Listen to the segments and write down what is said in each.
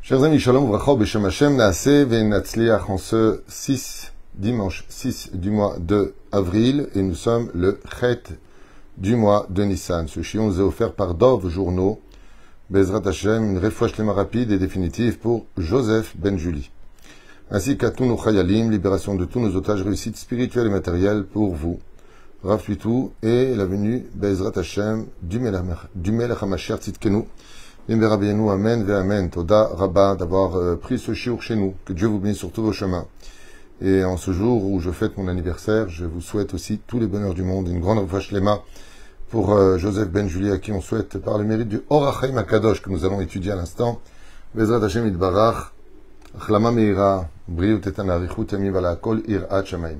Chers amis, Shalom Vracha Beshem Hashem Naaseh Ve'Natzliach en ce dimanche 6 du mois de avril, et nous sommes le Chet du mois de Nissan. Ce chiot nous est offert par Dov Journaux, Bezrat Hashem, une refouach shlema rapide et définitive pour Joseph Ben Julie. Ainsi qu'à tous nos chayalim, libération de tous nos otages, réussite spirituelle et matérielle pour vous. Rav Tuitou et la venue Bezrat Hashem du Melech HaMashiach Tzidkenu. Amen ve Amen. Toda Rabba d'avoir pris ce shiur chez nous. Que Dieu vous bénisse sur tous vos chemins. Et en ce jour où je fête mon anniversaire, je vous souhaite aussi tous les bonheurs du monde. Une grande refouach shlema pour Joseph Ben Julie, à qui on souhaite, par le mérite du Or HaChaim HaKadosh que nous allons étudier à l'instant, Bezrat Hashem Yitbarach, Achlama Meira, Briut Etan Arichut Yamim Vala Kol Irat Shamayim.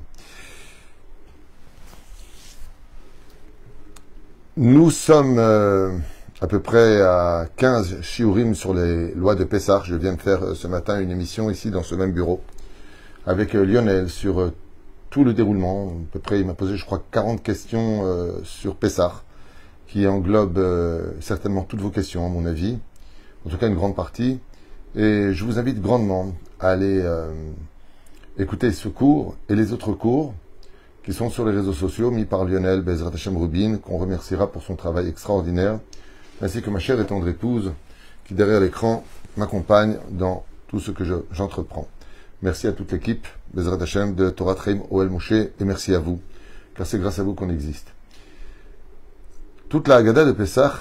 Nous sommes à peu près à 15 shiurim sur les lois de Pessah. Je viens de faire ce matin une émission ici dans ce même bureau avec Lionel sur tout le déroulement. À peu près, il m'a posé, je crois, 40 questions sur Pessah, qui englobe certainement toutes vos questions, à mon avis. En tout cas, une grande partie. Et je vous invite grandement à aller écouter ce cours et les autres cours qui sont sur les réseaux sociaux, mis par Lionel Bezrat Hashem Rubin, qu'on remerciera pour son travail extraordinaire, ainsi que ma chère et tendre épouse, qui derrière l'écran m'accompagne dans tout ce que j'entreprends. Merci à toute l'équipe, Bezrat Hashem, de Torah Traim Oel Moshe, et merci à vous, car c'est grâce à vous qu'on existe. Toute la Haggadah de Pessah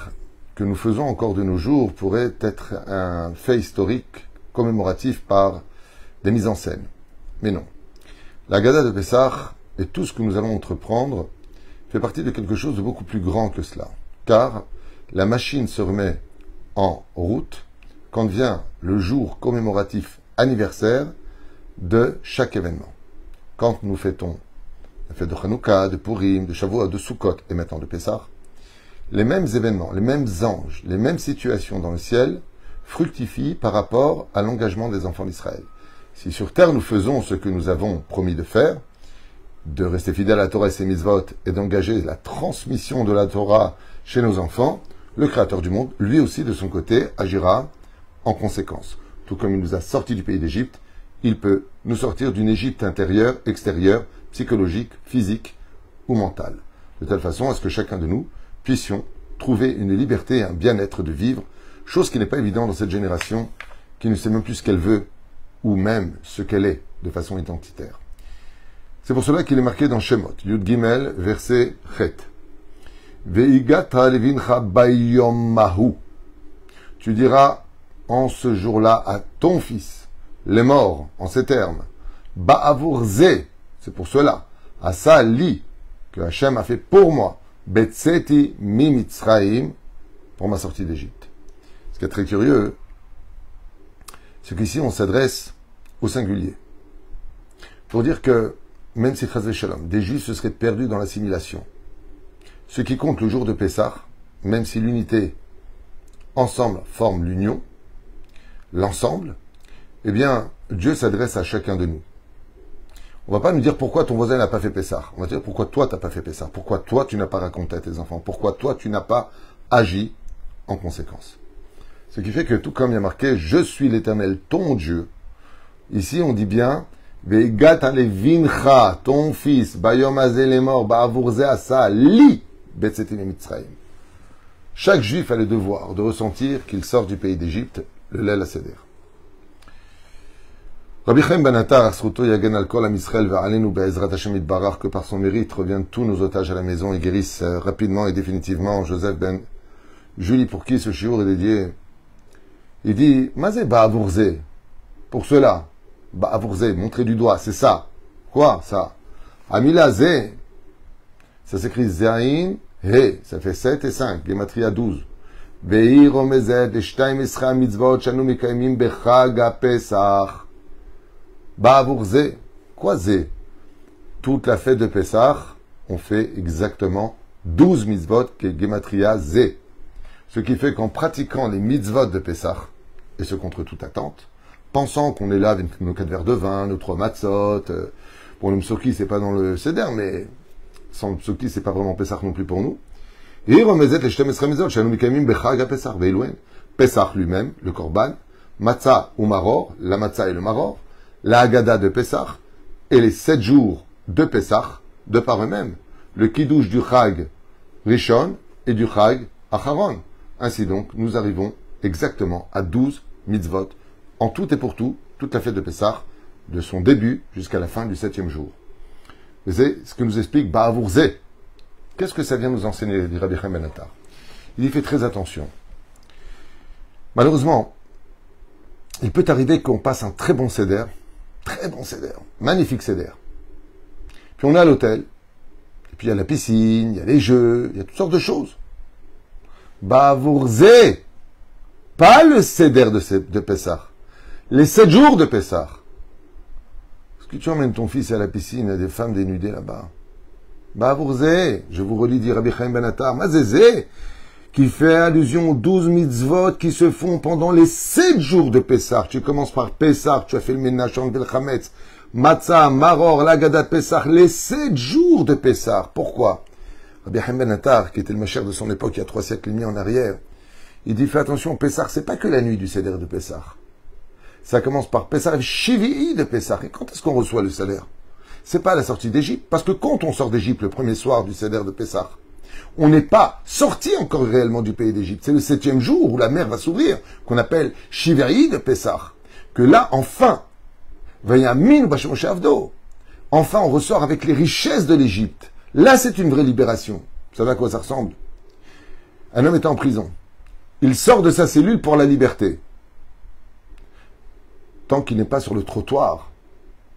que nous faisons encore de nos jours pourrait être un fait historique commémoratif par des mises en scène. Mais non. La Haggadah de Pessah et tout ce que nous allons entreprendre fait partie de quelque chose de beaucoup plus grand que cela. Car la machine se remet en route quand vient le jour commémoratif anniversaire de chaque événement. Quand nous fêtons la fête de Hanouka, de Purim, de Shavuot, de Sukkot et maintenant de Pessah, les mêmes événements, les mêmes anges, les mêmes situations dans le ciel fructifient par rapport à l'engagement des enfants d'Israël. Si sur terre nous faisons ce que nous avons promis de faire, de rester fidèles à la Torah et ses mitzvot et d'engager la transmission de la Torah chez nos enfants, le Créateur du monde, lui aussi de son côté, agira en conséquence. Tout comme il nous a sortis du pays d'Égypte, il peut nous sortir d'une Égypte intérieure, extérieure, psychologique, physique ou mentale. De telle façon à ce que chacun de nous puissions trouver une liberté et un bien-être de vivre, chose qui n'est pas évidente dans cette génération qui ne sait même plus ce qu'elle veut ou même ce qu'elle est de façon identitaire. C'est pour cela qu'il est marqué dans Shemot, Yud Gimel, verset Chet. Ve'igata levincha bayom mahu. Tu diras en ce jour-là à ton fils, les morts, en ces termes, Ba'avur ze, c'est pour cela, à ça li, que Hachem a fait pour moi, Betseti mi Mitzraim, pour ma sortie d'Égypte. Ce qui est très curieux, c'est qu'ici on s'adresse au singulier. Pour dire que, même si Chazé Shalom, des Juifs se seraient perdus dans l'assimilation, ce qui compte le jour de Pessah, même si l'unité ensemble forme l'union, l'ensemble, eh bien, Dieu s'adresse à chacun de nous. On ne va pas nous dire pourquoi ton voisin n'a pas fait Pessah. On va dire pourquoi toi tu n'as pas fait Pessah. Pourquoi toi tu n'as pas raconté à tes enfants. Pourquoi toi tu n'as pas agi en conséquence. Ce qui fait que tout comme il y a marqué, je suis l'Éternel, ton Dieu. Ici on dit bien, Ve'igata levincha, ton fils, bayom azeh les morts, ba'avurze asa, li, betzetim mitzraim. Chaque juif a le devoir de ressentir qu'il sort du pays d'Égypte, le Leil HaSeder. Rabbi Chaim Ben Attar, Asruto Yagen al Kol Am Yisrael Ve'alenu Be'ezrat Hashem Yitbarach, que par son mérite reviennent tous nos otages à la maison et guérissent rapidement et définitivement Joseph Ben Julie, pour qui ce shiur est dédié. Il dit, Mazé ba'avurze, pour cela, ba'avurze, montrer du doigt, c'est ça. Quoi, ça? Amila ze, ça s'écrit Zain, He, ça fait 7 et 5, Gematria 12. Ve'i romezet, Eshtaim Esra Mitzvot, Shanu Mekaimim Bechag HaPesach. Ba'avurze, quoi ze? Toute la fête de Pessah, on fait exactement 12 mitzvot, qui est Gematria ze. Ce qui fait qu'en pratiquant les mitzvot de Pessah, et ce contre toute attente, pensant qu'on est là avec nos 4 verres de vin, nos 3 matzot, bon, le msoki, c'est pas dans le seder, mais sans le msoki, c'est pas vraiment Pessah non plus pour nous. Et Pessah lui-même, le korban, matzah ou maror, la matzah et le maror, la Haggadah de Pessah, et les 7 jours de Pessah, de par eux-mêmes, le kiddush du Chag Rishon et du Chag Acharon. Ainsi donc, nous arrivons exactement à 12 mitzvot, en tout et pour tout, toute la fête de Pessah, de son début jusqu'à la fin du 7e jour. C'est ce que nous explique Ba'avour Zé. Qu'est-ce que ça vient nous enseigner, dit Rabbi Chaim Ben Attar? Il y fait très attention. Malheureusement, il peut arriver qu'on passe un très bon seder, magnifique seder. Puis on est à l'hôtel, et puis il y a la piscine, il y a les jeux, il y a toutes sortes de choses. Ba'avour Zé, pas le seder de Pessah, les 7 jours de Pessah. Est-ce que tu emmènes ton fils à la piscine, il y a des femmes dénudées là-bas? Ba'avour Zé, je vous relis, dit Rabbi Chaim Ben Attar, Mazézé, qui fait allusion aux 12 mitzvot qui se font pendant les 7 jours de Pessah. Tu commences par Pessah, tu as fait le ménage en Belchametz, Matzah, Maror, l'Haggadah de Pessah, les 7 jours de Pessah. Pourquoi? Rabbi Chaim Ben Attar, qui était le machère de son époque, il y a 3 siècles et demi en arrière, il dit, fais attention, Pessah, c'est pas que la nuit du Seder de Pessah. Ça commence par Pessah, Shivi'i de Pessah. Et quand est-ce qu'on reçoit le salaire? C'est pas à la sortie d'Égypte, parce que quand on sort d'Égypte le premier soir du Seder de Pessah, on n'est pas sorti encore réellement du pays d'Égypte. C'est le 7e jour où la mer va s'ouvrir, qu'on appelle Shivi'i de Pessah. Que là, enfin, Vayamin Bashem Moshe Avdo. Enfin, on ressort avec les richesses de l'Égypte. Là, c'est une vraie libération. Vous savez à quoi ça ressemble? Un homme est en prison. Il sort de sa cellule pour la liberté. Tant qu'il n'est pas sur le trottoir,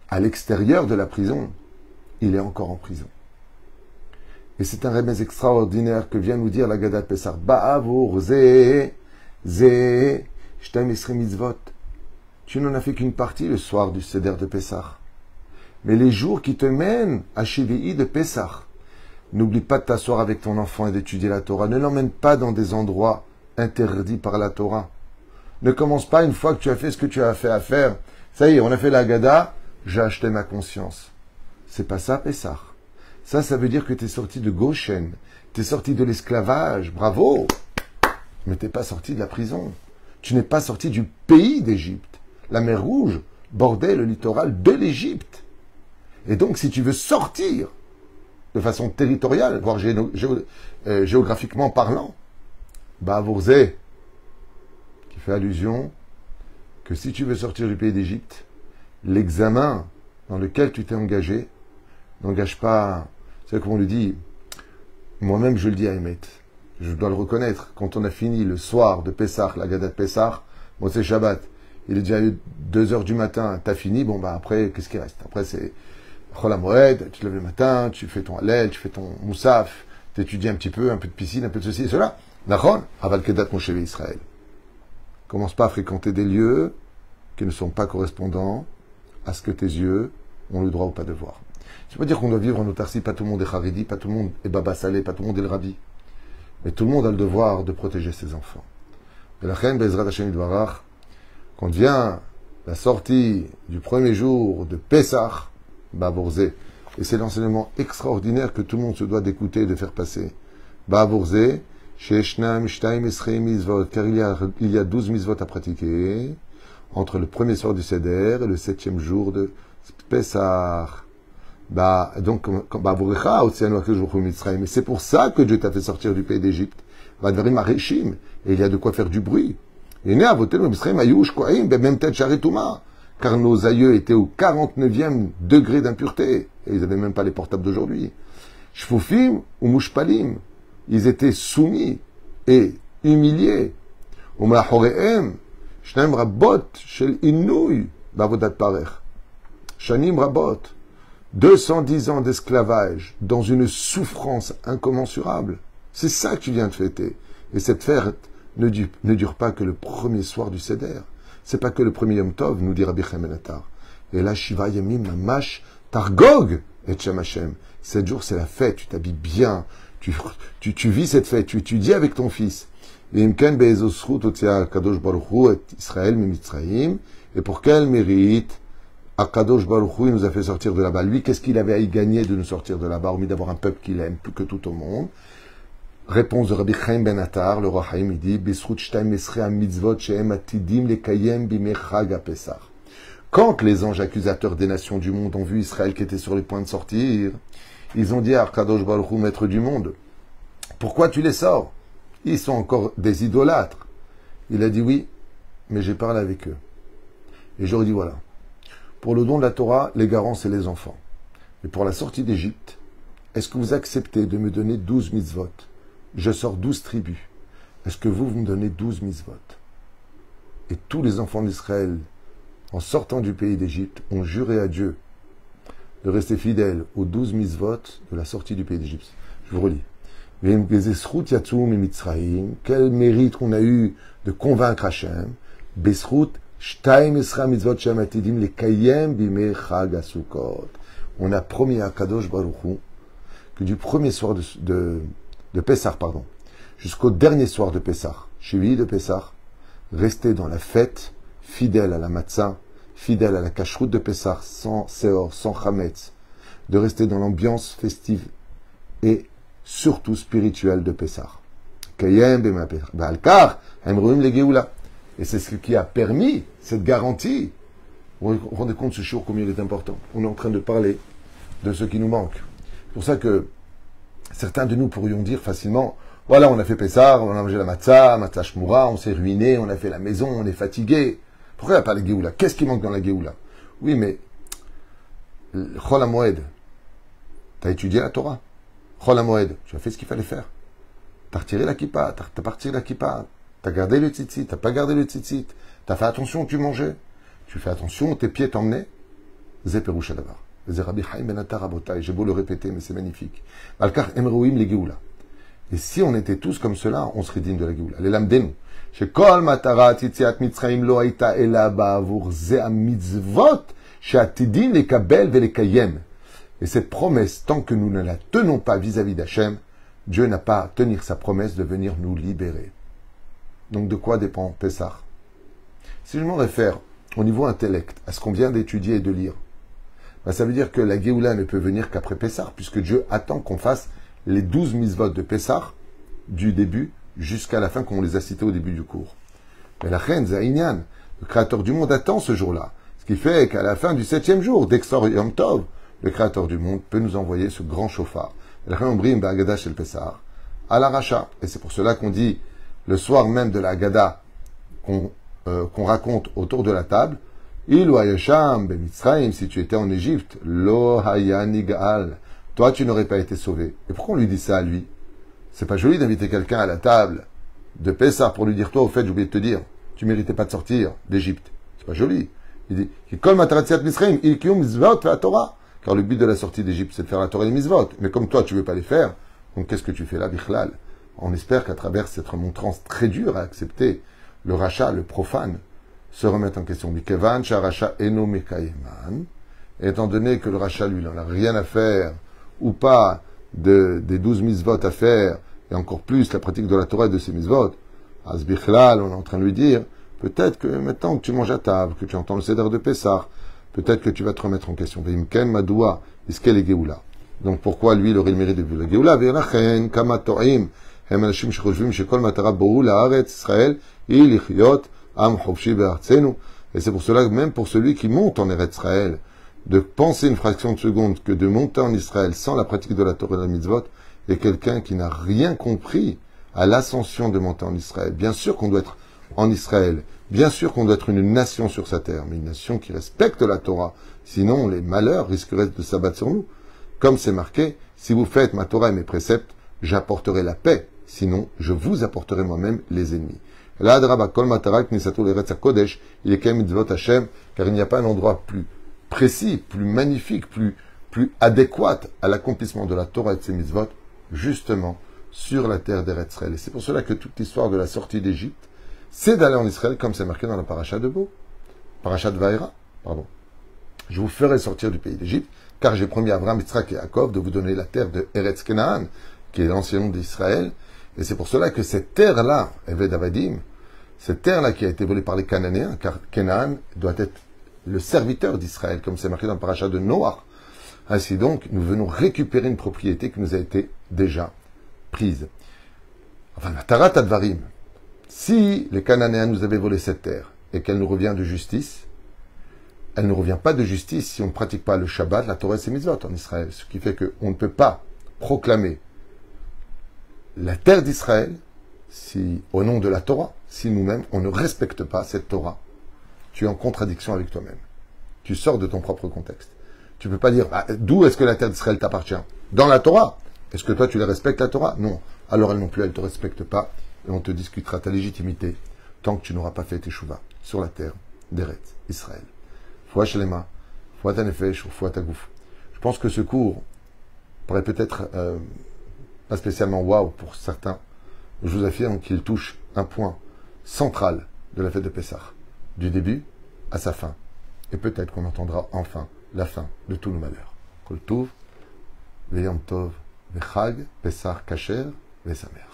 à l'extérieur de la prison, il est encore en prison. Et c'est un remède extraordinaire que vient nous dire la Haggadah de Pessah. Ba'avour Zé, Shtaim Esrei Mitzvot. Tu n'en as fait qu'une partie le soir du Seder de Pessah. Mais les jours qui te mènent à Shivi'i de Pessah, n'oublie pas de t'asseoir avec ton enfant et d'étudier la Torah. Ne l'emmène pas dans des endroits interdits par la Torah. Ne commence pas une fois que tu as fait ce que tu as fait à faire. Ça y est, on a fait la Haggadah, j'ai acheté ma conscience. C'est pas ça, Pessah. Ça veut dire que tu es sorti de Goshen, tu es sorti de l'esclavage, bravo. Mais tu n'es pas sorti de la prison. Tu n'es pas sorti du pays d'Égypte. La mer Rouge bordait le littoral de l'Égypte. Et donc, si tu veux sortir de façon territoriale, voire géographiquement parlant, Ba'avour Zé, qui fait allusion que si tu veux sortir du pays d'Égypte, l'examen dans lequel tu t'es engagé n'engage pas. C'est comme on lui dit, moi-même je le dis à Emet, je dois le reconnaître, quand on a fini le soir de Pessah, la Haggadah de Pessah, bon c'est Shabbat, il est déjà 2h du matin, t'as fini, bon bah après, qu'est-ce qui reste? Après c'est Chol HaMoed, tu te lèves le matin, tu fais ton Hallel, tu fais ton Moussaf, tu étudies un petit peu, un peu de piscine, un peu de ceci et cela. Nachon, Aval Kedat Moshe Israël. Commence pas à fréquenter des lieux qui ne sont pas correspondants à ce que tes yeux ont le droit ou pas de voir. Ça veut pas dire qu'on doit vivre en autarcie, pas tout le monde est Haredi, pas tout le monde est Baba Salé, pas tout le monde est le Rabbi. Mais tout le monde a le devoir de protéger ses enfants. Et la reine Bezrat Hashem Yidvarach, quand vient la sortie du premier jour de Pessah, Ba'avour Zé, et c'est l'enseignement extraordinaire que tout le monde se doit d'écouter et de faire passer. Ba'avour Zé, She'eshnam Shtaim Esrei Mitzvot, car il y a 12 mitzvot à pratiquer, entre le premier soir du Seder et le 7e jour de Pessah. Donc, mais c'est pour ça que Dieu t'a fait sortir du pays d'Égypte. Et il y a de quoi faire du bruit. Car nos aïeux étaient au 49e degré d'impureté. Et ils n'avaient même pas les portables d'aujourd'hui. Shfufim ou Mushpalim. Ils étaient soumis et humiliés. Shnaim Rabot Shel Inouy Bavodat Parech. Shanim Rabot. 210 ans d'esclavage dans une souffrance incommensurable. C'est ça que tu viens de fêter. Et cette fête ne dure pas que le premier soir du Seder. C'est pas que le premier Yom Tov, nous dit Rabbi Chaim Ben Attar. Et là, Shiva Yamim Mamash Targog et Shem Hashem. 7 jours, c'est la fête. Tu t'habilles bien. Tu vis cette fête. Tu étudies avec ton fils. Et pour quel mérite Akadosh Baruch Hu, il nous a fait sortir de là-bas. Lui, qu'est-ce qu'il avait à y gagner de nous sortir de là-bas, hormis d'avoir un peuple qu'il aime plus que tout au monde? Réponse de Rabbi Chaim Ben Attar, le roi Chaim, il dit Bisrut shtaim esrei mitzvot shehem atidim lekayem bimechag haPesach. Quand les anges accusateurs des nations du monde ont vu Israël qui était sur le point de sortir, ils ont dit à Kadosh Baruch Hu, maître du monde, pourquoi tu les sors? Ils sont encore des idolâtres. Il a dit oui, mais j'ai parlé avec eux. Et j'aurais dit voilà, pour le don de la Torah, les garants c'est les enfants. Mais pour la sortie d'Égypte, est-ce que vous acceptez de me donner 12 mitzvot? Je sors 12 tribus. Est-ce que vous me donnez 12 mitzvot? Et tous les enfants d'Israël, en sortant du pays d'Égypte, ont juré à Dieu de rester fidèles aux 12 mitzvot de la sortie du pays d'Égypte. Je vous relis. Quel mérite qu'on a eu de convaincre Hachem. On a promis à Kadosh Baruch Hu que du premier soir de Pessah, jusqu'au dernier soir de Pessah, Shiv'i de Pessah, rester dans la fête, fidèle à la matzah, fidèle à la cacheroute de Pessah, sans seor, sans chametz, de rester dans l'ambiance festive et surtout spirituelle de Pessah. Et c'est ce qui a permis cette garantie. Vous vous rendez compte ce jour combien il est important. On est en train de parler de ce qui nous manque. C'est pour ça que certains de nous pourrions dire facilement, voilà, on a fait Pessah, on a mangé la matzah shmura, on s'est ruiné, on a fait la maison, on est fatigué. Pourquoi il n'y a pas la Géoula? Qu'est-ce qui manque dans la Géoula? Oui, mais Chol HaMoed, tu as étudié la Torah. Chol HaMoed, tu as fait ce qu'il fallait faire. Tu as retiré la kippa, tu as parti la kippa, tu as gardé le tzitzit, tu n'as pas gardé le tzitzit, tu as fait attention où tu mangeais, tu fais attention où tes pieds t'emmenaient. Zé Peroucha Davar. Zé Rabbi Chaim Ben Attar Rabotai, j'ai beau le répéter, mais c'est magnifique. Balkar Emroim le Géoula. Et si on était tous comme cela, on serait digne de la Géoula. Les lamdenu. שכל מטרת יציאת מצרים לא הייתה אלא בעבור זה המצוות שעתידים לקבל ולקיים. Et cette promesse, tant que nous ne la tenons pas vis-à-vis d'Hachem, Dieu n'a pas à tenir sa promesse de venir nous libérer. Donc de quoi dépend Pessah? Si je m'en réfère au niveau intellect, à ce qu'on vient d'étudier et de lire, ben ça veut dire que la Géoula ne peut venir qu'après Pessah, puisque Dieu attend qu'on fasse les 12 mitzvot de Pessah du début jusqu'à la fin, comme on les a cités au début du cours. Mais la reine Zaïnian, le créateur du monde, attend ce jour-là. Ce qui fait qu'à la fin du 7e jour, d'Exor Yom Tov, le créateur du monde peut nous envoyer ce grand chauffard. La reine Ombrim Ba'agada Shel Pessah, à la Racha. Et c'est pour cela qu'on dit, le soir même de la Haggadah, qu'on raconte autour de la table, Il Wayasham Bemitzraim, si tu étais en Égypte, Lo Hayanigal, toi tu n'aurais pas été sauvé. Et pourquoi on lui dit ça à lui? C'est pas joli d'inviter quelqu'un à la table de Pessah pour lui dire, toi, au fait, j'ai oublié de te dire, tu méritais pas de sortir d'Égypte. C'est pas joli. Il dit, car le but de la sortie d'Égypte, c'est de faire la Torah et les mitzvot. Mais comme toi, tu veux pas les faire, donc qu'est-ce que tu fais là, Bichlal? On espère qu'à travers cette remontrance très dure à accepter, le rachat, le profane, se remette en question. Bikevan, Sharacha Eno Mekayeman, étant donné que le rachat, lui, n'en a rien à faire, ou pas des 12 mitzvot à faire, et encore plus la pratique de la Torah et de ces mitzvot, Azbichlal, on est en train de lui dire, peut-être que maintenant que tu manges à table, que tu entends le Seder de Pessah, peut-être que tu vas te remettre en question. Veimken Madoua, Iskel et Géoula. Donc pourquoi lui, il aurait le mérite de vivre la Géoula? Ve'lachen, Kama To'im, Hem Anashim Shechojvim, Shekol Matara Borou, La'aretz, Israël, Il Ichiot, Am Chopshi Be'artzenu. Et c'est pour cela que même pour celui qui monte en Eretz Israël, de penser une fraction de seconde que de monter en Israël sans la pratique de la Torah et de la mitzvot, est quelqu'un qui n'a rien compris à l'ascension de monter en Israël. Bien sûr qu'on doit être en Israël, bien sûr qu'on doit être une nation sur sa terre, mais une nation qui respecte la Torah. Sinon, les malheurs risqueraient de s'abattre sur nous. Comme c'est marqué, si vous faites ma Torah et mes préceptes, j'apporterai la paix. Sinon, je vous apporterai moi-même les ennemis. Là, il est quand même mitzvot Hashem, car il n'y a pas un endroit plus précis, plus magnifique, plus adéquat à l'accomplissement de la Torah et de ses mitzvot, justement, sur la terre d'Eretz Israël. Et c'est pour cela que toute l'histoire de la sortie d'Égypte, c'est d'aller en Israël, comme c'est marqué dans la paracha de Bo, paracha de Vaïra, pardon. Je vous ferai sortir du pays d'Égypte, car j'ai promis à Abraham, Yitzhak et Yaakov de vous donner la terre de Eretz Kenaan, qui est l'ancien nom d'Israël. Et c'est pour cela que cette terre-là, Eved Avadim, cette terre-là qui a été volée par les Cananéens, car Kenaan doit être le serviteur d'Israël, comme c'est marqué dans le paracha de Noach. Ainsi donc, nous venons récupérer une propriété qui nous a été déjà prise. Enfin, Tarat Advarim. Si les Cananéens nous avaient volé cette terre et qu'elle nous revient de justice, elle ne revient pas de justice si on ne pratique pas le Shabbat, la Torah et ses mitzvot en Israël. Ce qui fait qu'on ne peut pas proclamer la terre d'Israël si, au nom de la Torah, si nous-mêmes, on ne respecte pas cette Torah. Tu es en contradiction avec toi-même. Tu sors de ton propre contexte. Tu ne peux pas dire, d'où est-ce que la terre d'Israël t'appartient? Dans la Torah. Est-ce que toi, tu la respectes, la Torah? Non. Alors elle non plus, elle ne te respecte pas. Et on te discutera ta légitimité tant que tu n'auras pas fait tes chouvas sur la terre d'Eretz, Israël. Foi Shelema, foi ta nefesh, foi ta gouf. Je pense que ce cours pourrait peut-être pas spécialement waouh pour certains. Je vous affirme qu'il touche un point central de la fête de Pessah, du début à sa fin. Et peut-être qu'on entendra enfin la fin de tous nos malheurs. Kol Tov, Veyom Tov, Vechag, Pessah Kasher, Vesamer.